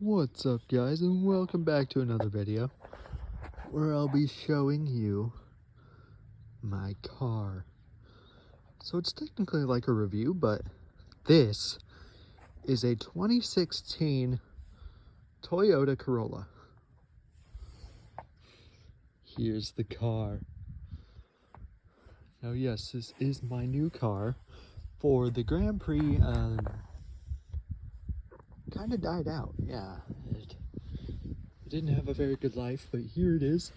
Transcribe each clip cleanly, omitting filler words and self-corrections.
What's up, guys, and welcome back to another video where I'll be showing you my car. So it's technically like a review, but this is a 2016 Toyota Corolla. Here's the car. Now yes, this is my new car for the Grand Prix. Kind of died out, yeah. It didn't have a very good life, but here it is,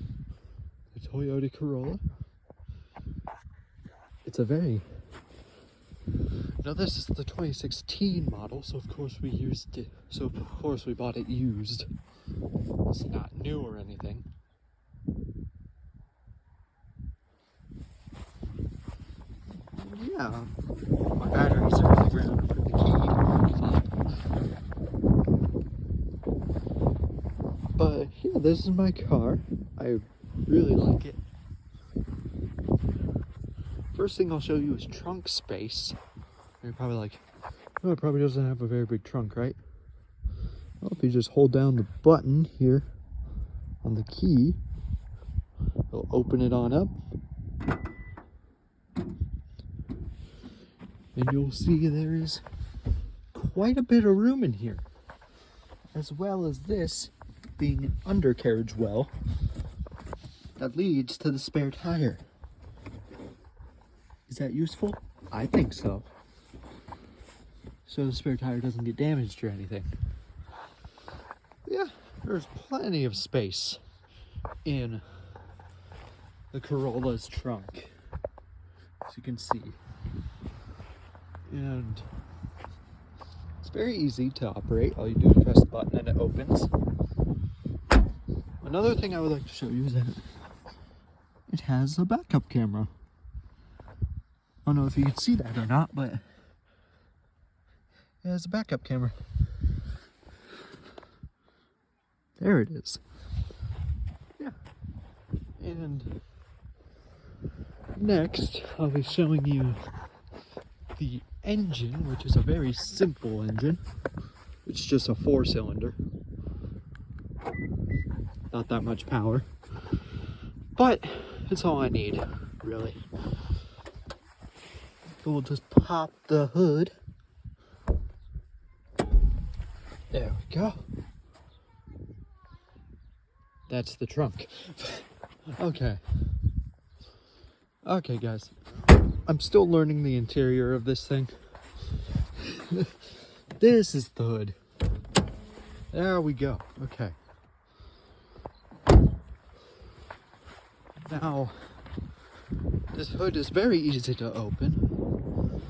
the Toyota Corolla. It's a very... Now this is the 2016 model, so of course we used it. So of course we bought it used. It's not new or anything. Yeah, my batteries are on the ground. Put the key up. But yeah, this is my car. I really like it. First thing I'll show you is trunk space. You're probably like, oh, it probably doesn't have a very big trunk, right? Well, if you just hold down the button here on the key, it'll open it on up. And you'll see there is quite a bit of room in here, as well as this being an undercarriage well that leads to the spare tire. Is that useful? I think so. So the spare tire doesn't get damaged or anything. Yeah, there's plenty of space in the Corolla's trunk, as you can see. And it's very easy to operate. All you do is press the button and it opens. Another thing I would like to show you is that it has a backup camera. I don't know if you can see that or not, but it has a backup camera. There it is. Yeah. And next, I'll be showing you the engine, which is a very simple engine. It's just a 4-cylinder. Not that much power, but it's all I need, really. So we'll just pop the hood. There we go. That's the trunk. Okay, guys. I'm still learning the interior of this thing. This is the hood. There we go. Okay. Now, this hood is very easy to open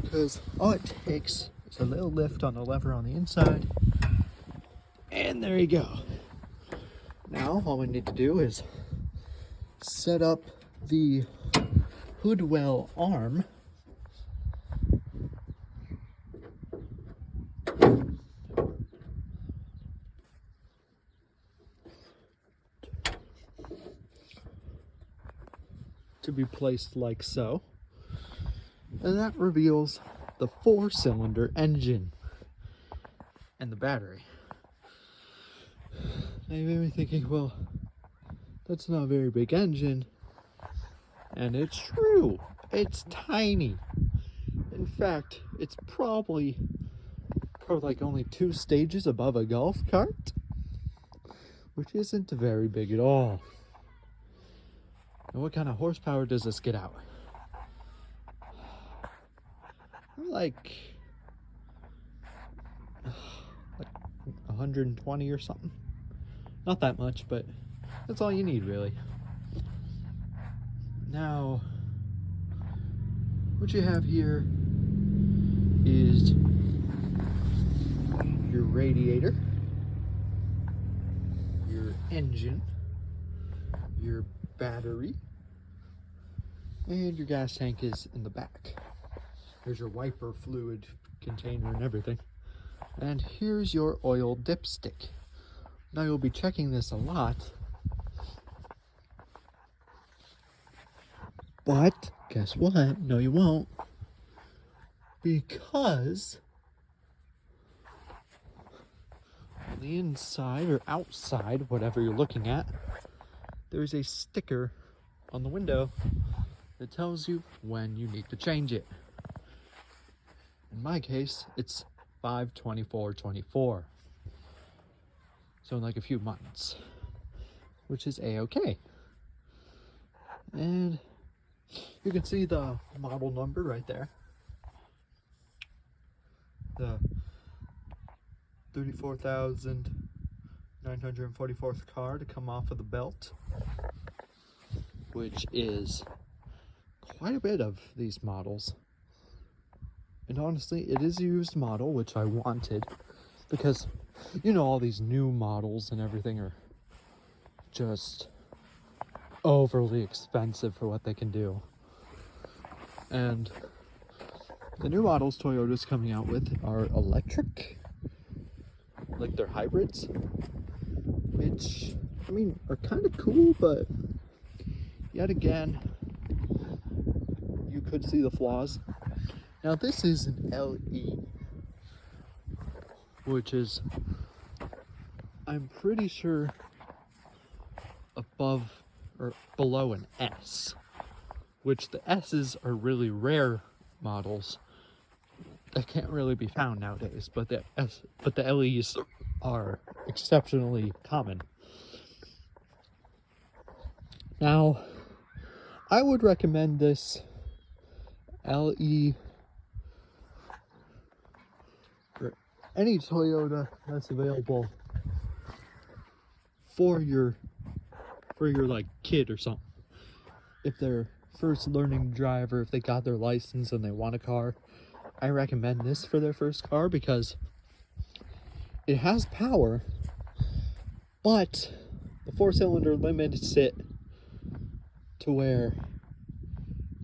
because all it takes is a little lift on the lever on the inside, and there you go. Now, all we need to do is set up the hood well arm. To be placed like so, and that reveals the 4-cylinder engine and the battery. Now you may be thinking, well, that's not a very big engine, and it's true, it's tiny. In fact, it's probably like only 2 stages above a golf cart, which isn't very big at all. And what kind of horsepower does this get out? Like 120 or something. Not that much, but that's all you need, really. Now, what you have here is your radiator, your engine, your battery, and your gas tank is in the back. There's your wiper fluid container and everything. And here's your oil dipstick. Now you'll be checking this a lot, but guess what? No, you won't. Because the inside or outside, whatever you're looking at, there's a sticker on the window that tells you when you need to change it. In my case, it's 5/24/24. So in like a few months, which is a-okay. And you can see the model number right there. The 34,944th car to come off of the belt, which is quite a bit of these models. And honestly, it is a used model, which I wanted, because you know all these new models and everything are just overly expensive for what they can do. And the new models Toyota's coming out with are electric, like they're hybrids, which, I mean, are kind of cool, but yet again, you could see the flaws. Now this is an LE, which is, I'm pretty sure, above or below an S, which the S's are really rare models that can't really be found nowadays, but the LEs are exceptionally common. Now, I would recommend this LE or any Toyota that's available for your like kid or something. If they're first learning to drive, or if they got their license and they want a car, I recommend this for their first car because it has power, but the 4-cylinder limits it to where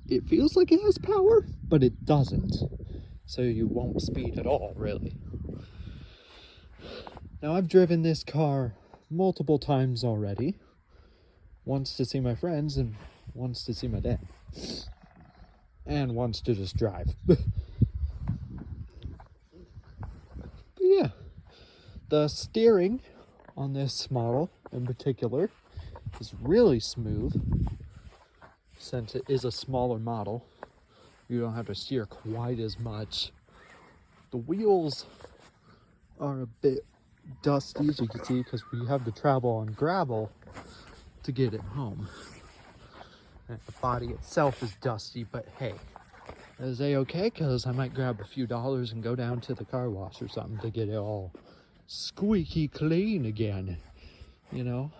it feels like it has power, but it doesn't. So you won't speed at all, really. Now, I've driven this car multiple times already. Once to see my friends, and once to see my dad. And once to just drive. But yeah, the steering on this model in particular is really smooth. Since it is a smaller model, you don't have to steer quite as much. The wheels are a bit dusty, as you can see, because we have to travel on gravel to get it home. And the body itself is dusty, but hey, that is a-okay, because I might grab a few dollars and go down to the car wash or something to get it all squeaky clean again, you know.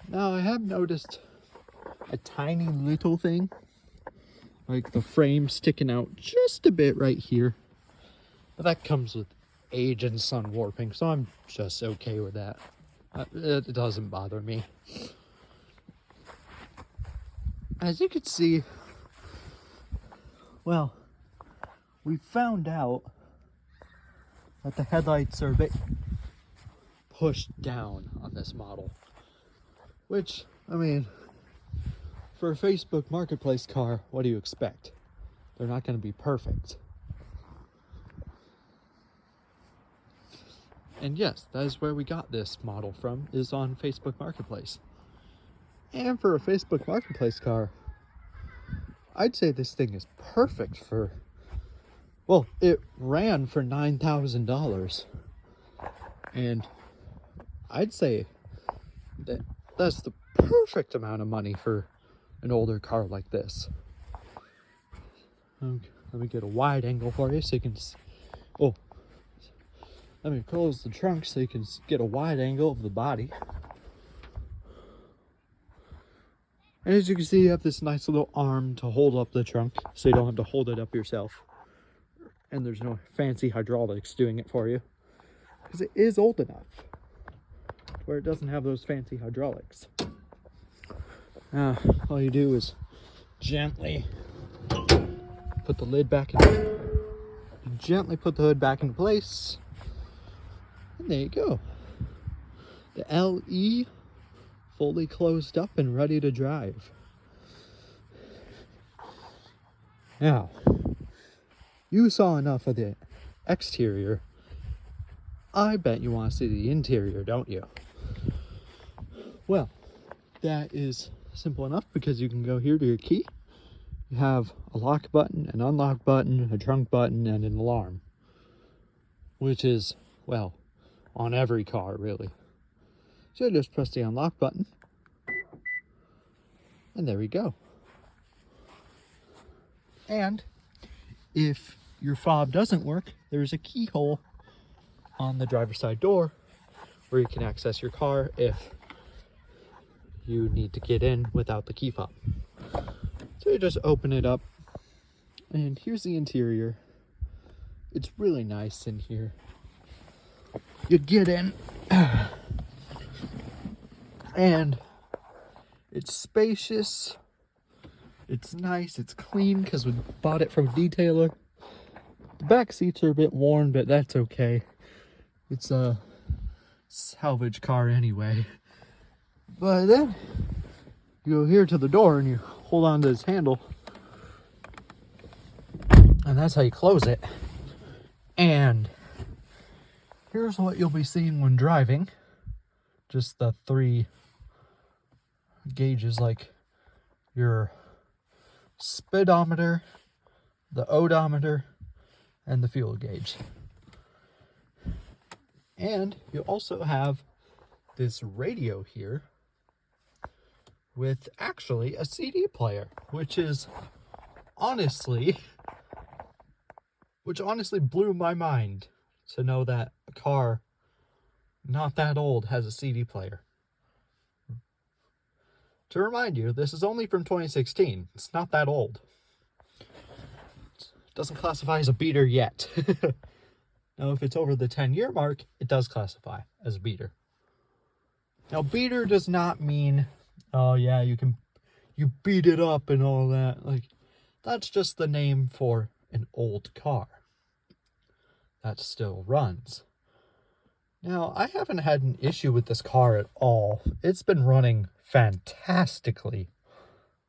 Now, I have noticed a tiny little thing, like the frame sticking out just a bit right here, but that comes with age and sun warping, so I'm just okay with that. It doesn't bother me. As you can see, well, we found out that the headlights are a bit pushed down on this model, which, I mean, for a Facebook Marketplace car, what do you expect? They're not going to be perfect. And yes, that is where we got this model from, is on Facebook Marketplace. And for a Facebook Marketplace car, I'd say this thing is perfect for, well, it ran for $9,000. And I'd say that that's the perfect amount of money for an older car like this. Okay, let me get a wide angle for you so you can, oh, let me close the trunk so you can get a wide angle of the body. And as you can see, you have this nice little arm to hold up the trunk, so you don't have to hold it up yourself. And there's no fancy hydraulics doing it for you, because it is old enough where it doesn't have those fancy hydraulics. All you do is gently put the lid back in, gently put the hood back into place, and there you go. The LE fully closed up and ready to drive. Now, you saw enough of the exterior. I bet you want to see the interior, don't you? Well, that is simple enough because you can go here to your key. You have a lock button, an unlock button, a trunk button, and an alarm. Which is, well, on every car, really. So just press the unlock button. And there we go. And if your fob doesn't work, there's a keyhole on the driver's side door where you can access your car if you need to get in without the key fob. So you just open it up, and here's the interior. It's really nice in here. You get in, and it's spacious. It's nice, it's clean because we bought it from a detailer. The back seats are a bit worn, but that's okay. It's a salvage car anyway. But then you go here to the door and you hold on to this handle. And that's how you close it. And here's what you'll be seeing when driving. Just the 3 gauges, like your speedometer, the odometer, and the fuel gauge. And you also have this radio here with actually a CD player, which honestly blew my mind to know that a car not that old has a CD player. To remind you, this is only from 2016. It's not that old. It doesn't classify as a beater yet. Now, if it's over the 10-year mark, it does classify as a beater. Now, beater does not mean, oh yeah, you beat it up and all that. Like, that's just the name for an old car that still runs. Now, I haven't had an issue with this car at all. It's been running fantastically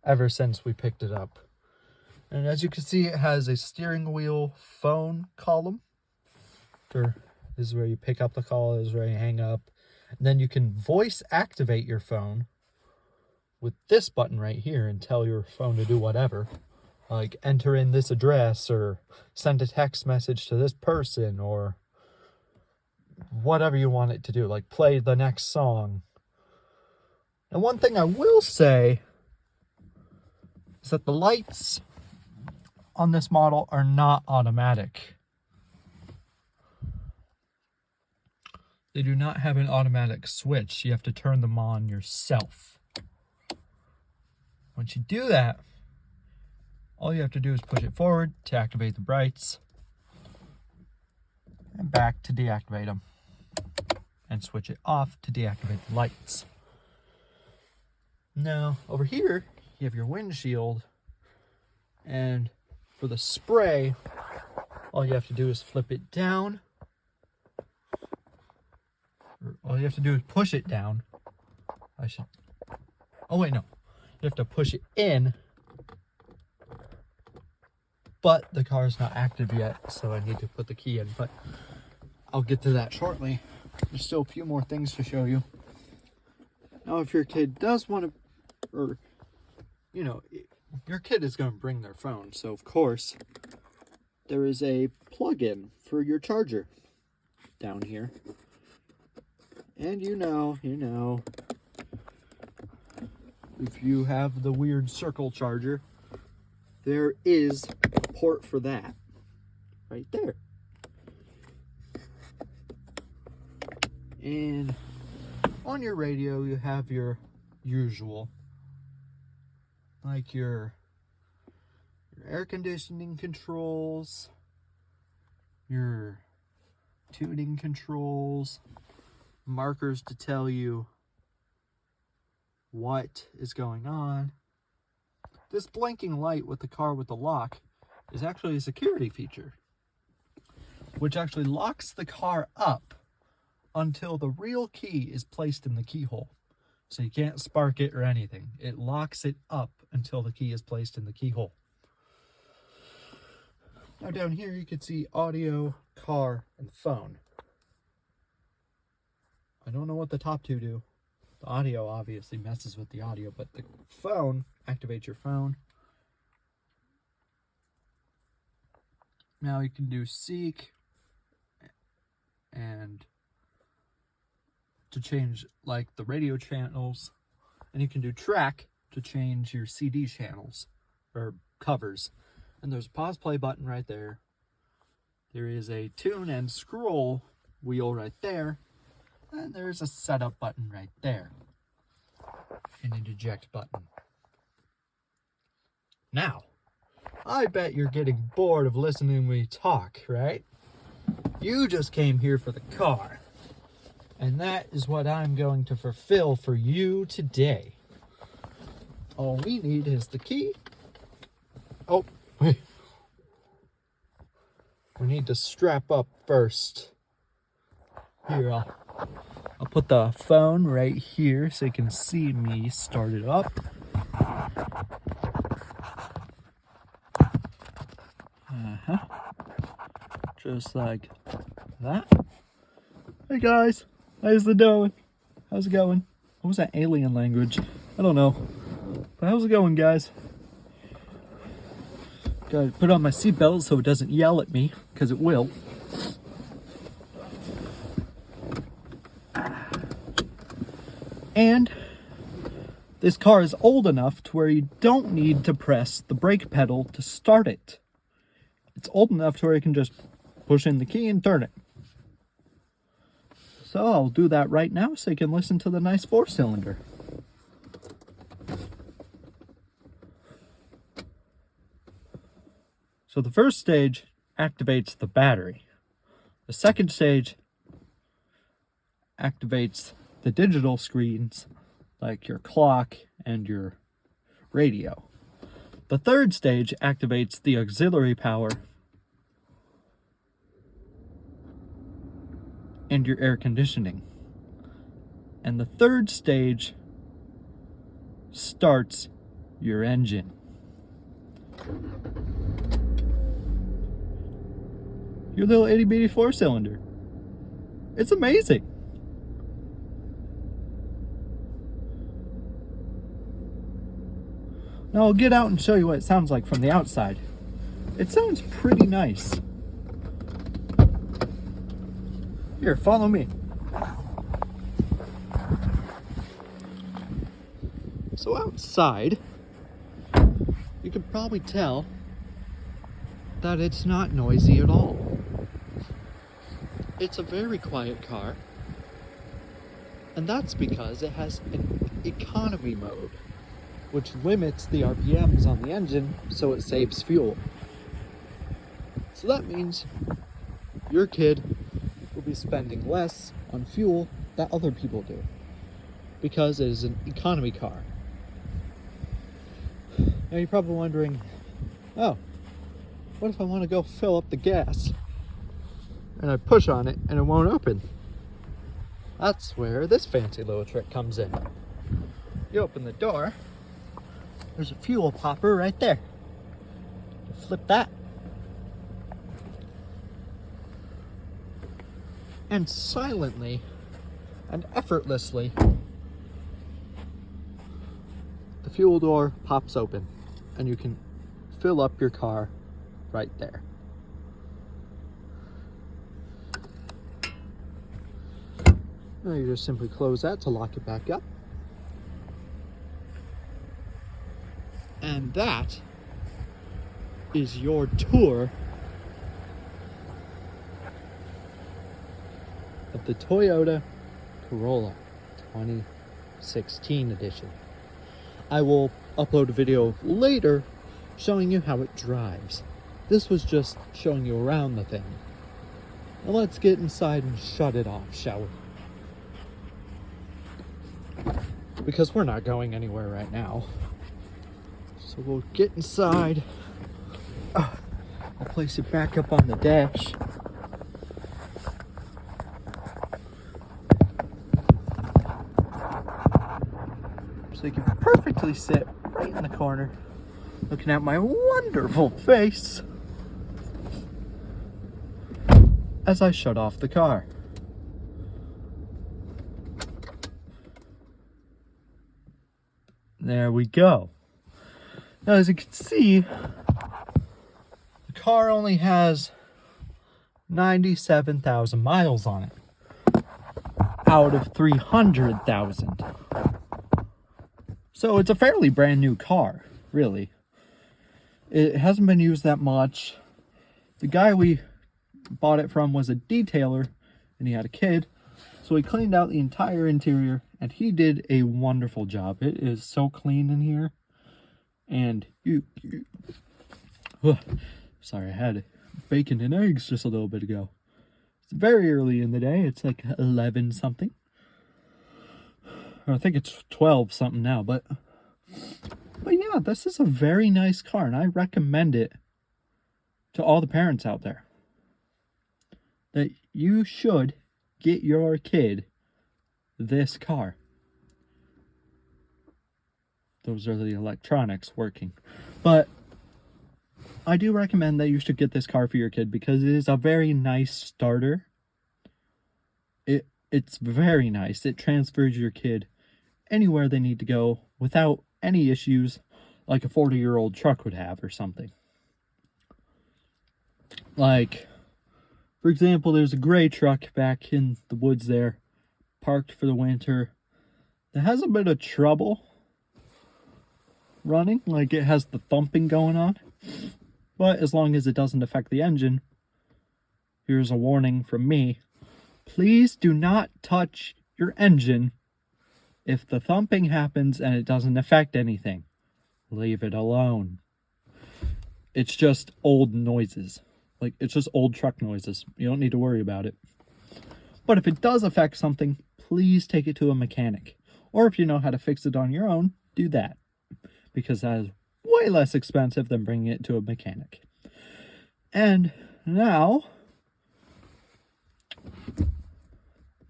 ever since we picked it up. And as you can see, it has a steering wheel phone column. This is where you pick up the call, this is where you hang up. And then you can voice activate your phone with this button right here and tell your phone to do whatever. Like enter in this address or send a text message to this person or whatever you want it to do, like play the next song. And one thing I will say is that the lights on this model are not automatic. They do not have an automatic switch. You have to turn them on yourself. Once you do that, all you have to do is push it forward to activate the brights and back to deactivate them, and switch it off to deactivate the lights. Now, over here, you have your windshield, and for the spray, all you have to do is flip it down. All you have to do is push it down. Oh wait, no. You have to push it in, but the car is not active yet, so I need to put the key in, but I'll get to that shortly. There's still a few more things to show you. Now, if your kid does want to, or, you know, your kid is going to bring their phone, so of course, there is a plug-in for your charger down here. And you know, if you have the weird circle charger, there is a port for that right there. And on your radio, you have your usual, like your air conditioning controls, your tuning controls, markers to tell you what is going on. This blinking light with the car with the lock is actually a security feature, which actually locks the car up until the real key is placed in the keyhole. So you can't spark it or anything. It locks it up until the key is placed in the keyhole. Now down here you can see audio, car, and phone. I don't know what the top two do. The audio obviously messes with the audio, but the phone activates your phone. Now you can do seek and to change like the radio channels, and you can do track to change your CD channels or covers. And there's a pause play button right there. There is a tune and scroll wheel right there. And there's a setup button right there. And an eject button. Now, I bet you're getting bored of listening to me talk, right? You just came here for the car. And that is what I'm going to fulfill for you today. All we need is the key. Oh, wait. We need to strap up first. Here, I'll put the phone right here so you can see me start it up. Just like that. Hey guys, how's it doing? How's it going? What was that alien language? I don't know. But how's it going, guys? Gotta put on my seatbelt so it doesn't yell at me, because it will. And this car is old enough to where you don't need to press the brake pedal to start it. It's old enough to where you can just push in the key and turn it. So I'll do that right now so you can listen to the nice 4-cylinder. So the first stage activates the battery. The second stage activates the digital screens like your clock and your radio. The third stage activates the auxiliary power and your air conditioning. And the third stage starts your engine. Your little itty bitty 4-cylinder. It's amazing. Now I'll get out and show you what it sounds like from the outside. It sounds pretty nice. Here, follow me. So outside, you can probably tell that it's not noisy at all. It's a very quiet car, and that's because it has an economy mode, which limits the RPMs on the engine so it saves fuel. So that means your kid will be spending less on fuel than other people do, because it is an economy car. Now you're probably wondering, oh, what if I want to go fill up the gas? And I push on it and it won't open. That's where this fancy little trick comes in. You open the door, there's a fuel popper right there. You flip that. And silently and effortlessly, the fuel door pops open and you can fill up your car right there. Now you just simply close that to lock it back up. And that is your tour of the Toyota Corolla 2016 edition. I will upload a video later showing you how it drives. This was just showing you around the thing. Now let's get inside and shut it off, shall we? Because we're not going anywhere right now. So we'll get inside. I'll place it back up on the dash. So you can perfectly sit right in the corner, looking at my wonderful face as I shut off the car. There we go. Now, as you can see, the car only has 97,000 miles on it out of 300,000. So it's a fairly brand new car, really. It hasn't been used that much. The guy we bought it from was a detailer, and he had a kid. So he cleaned out the entire interior, and he did a wonderful job. It is so clean in here. And sorry, I had bacon and eggs just a little bit ago. It's very early in the day. It's like 11 something. Or I think it's 12 something now, but yeah, this is a very nice car, and I recommend it to all the parents out there. That you should get your kid this car. Those are the electronics working. But I do recommend that you should get this car for your kid because it is a very nice starter. It's very nice. It transfers your kid anywhere they need to go without any issues like a 40-year-old truck would have or something. Like, for example, there's a gray truck back in the woods there, parked for the winter, that has a bit of trouble running. Like, it has the thumping going on. But as long as it doesn't affect the engine, here's a warning from me. Please do not touch your engine if the thumping happens and it doesn't affect anything. Leave it alone. It's just old noises. Like, it's just old truck noises. You don't need to worry about it. But if it does affect something, please take it to a mechanic. Or if you know how to fix it on your own, do that. Because that is way less expensive than bringing it to a mechanic. And now,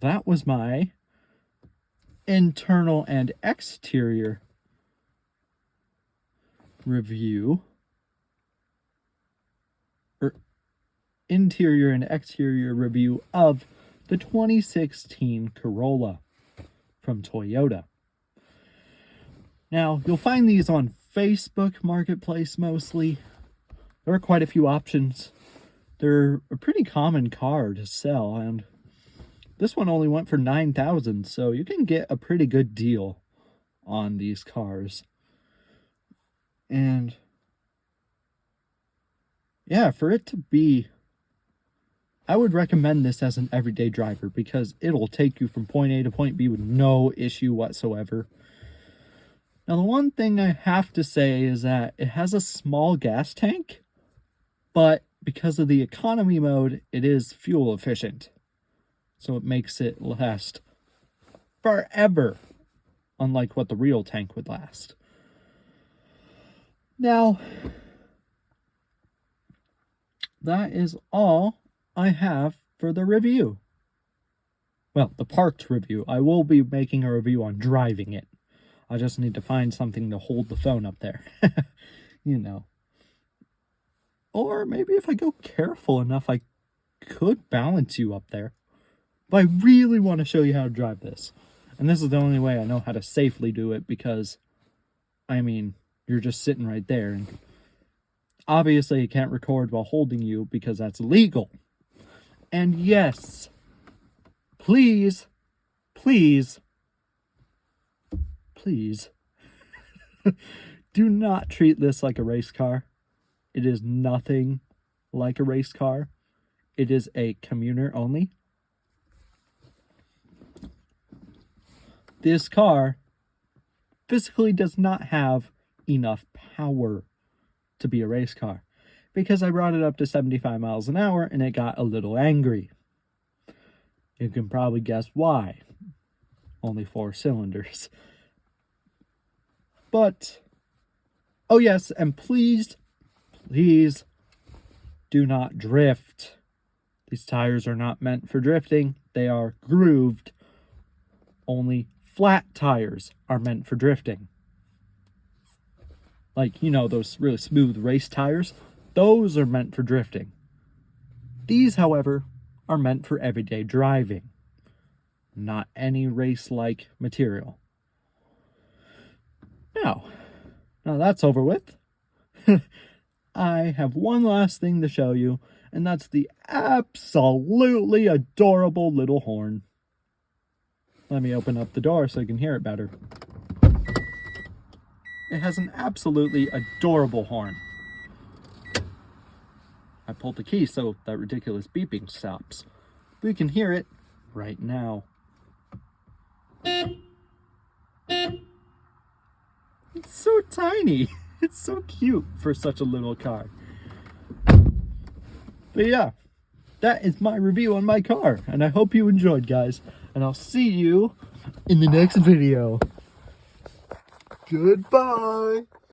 that was my internal and exterior review. Or interior and exterior review of the 2016 Corolla from Toyota. Now, you'll find these on Facebook Marketplace mostly. There are quite a few options. They're a pretty common car to sell, and this one only went for $9,000, so you can get a pretty good deal on these cars. And yeah, for it to be, I would recommend this as an everyday driver because it'll take you from point A to point B with no issue whatsoever. Now, the one thing I have to say is that it has a small gas tank, but because of the economy mode, it is fuel efficient. So it makes it last forever, unlike what the real tank would last. Now, that is all I have for the review. Well, the parked review. I will be making a review on driving it. I just need to find something to hold the phone up there. You know. Or maybe if I go careful enough, I could balance you up there. But I really want to show you how to drive this. And this is the only way I know how to safely do it because, I mean, you're just sitting right there. And obviously, I can't record while holding you because that's illegal. And yes, please, please, please, do not treat this like a race car. It is nothing like a race car. It is a commuter only. This car physically does not have enough power to be a race car because I brought it up to 75 miles an hour and it got a little angry. You can probably guess why. Only 4 cylinders. But, oh yes, and please do not drift. These tires are not meant for drifting. They are grooved. Only flat tires are meant for drifting. Like, you know, those really smooth race tires. Those are meant for drifting. These, however, are meant for everyday driving. Not any race-like material. Now that's over with. I have one last thing to show you, and that's the absolutely adorable little horn. Let me open up the door so you can hear it better. It has an absolutely adorable horn. I pulled the key so that ridiculous beeping stops. We can hear it right now. It's so tiny. It's so cute for such a little car. But yeah, that is my review on my car, and I hope you enjoyed, guys. And I'll see you in the next video. Goodbye.